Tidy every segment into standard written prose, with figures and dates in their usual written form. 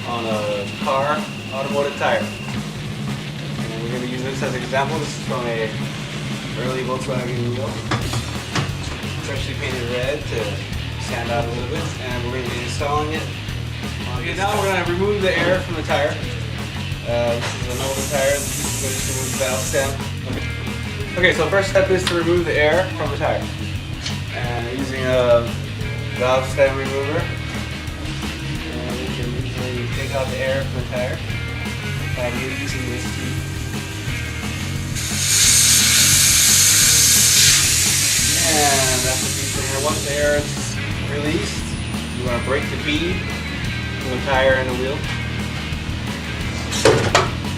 on a car automotive tire. And we're going to use this as an example. This is from a early Volkswagen wheel, freshly painted red to stand out a little bit, and we're going to be installing it. Okay, now we're going to remove the air from the tire. This is an older tire. We're going to just remove the valve stem. Okay, so first step is to remove the air from the tire. And using a valve stem remover, and you can usually take out the air from the tire. I'm using this too. And that's the piece right here. Once the air is released, you want to break the bead from the tire and the wheel.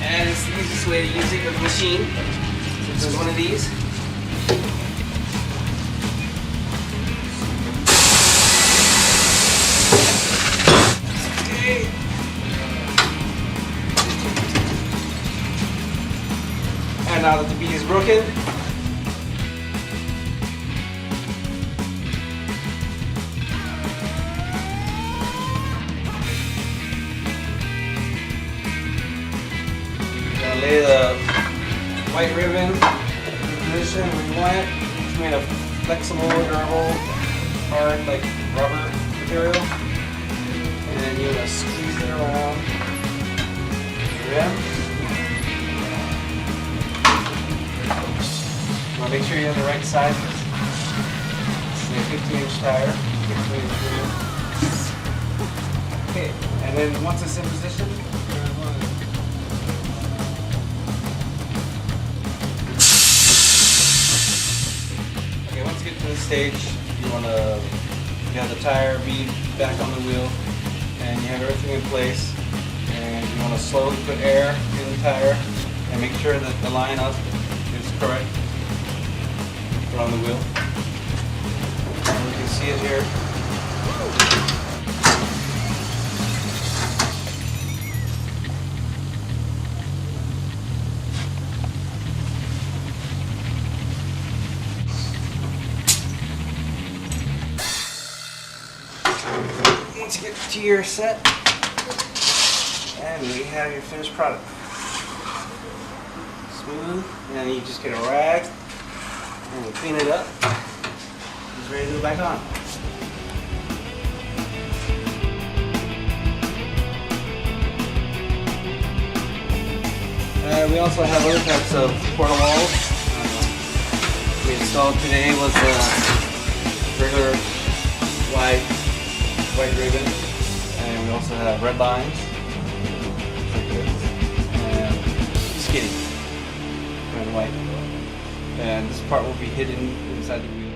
And it's the easiest way to use it with the machine. This is one of these. Okay. And now that the bead is broken, lay the white ribbon in the position where you want it. It's made of flexible, durable, hard, like rubber material. And then you're going to squeeze it around the rim. You want to make sure you have the right size. This is a 15-inch tire. 15-inch rim. Okay, and then once it's in position, once you get to this stage, you have the tire bead back on the wheel, and you have everything in place, and you want to slowly put air in the tire and make sure that the line up is correct. Put on the wheel. And you can see it here. Once you get to your set, and we have your finished product. Smooth, and you just get a rag and we clean it up. It's ready to go back on. We also have other types of porta walls. We installed today was a regular white ribbon, and we also have red lines like this, and skinny and white. And this part will be hidden inside the wheel.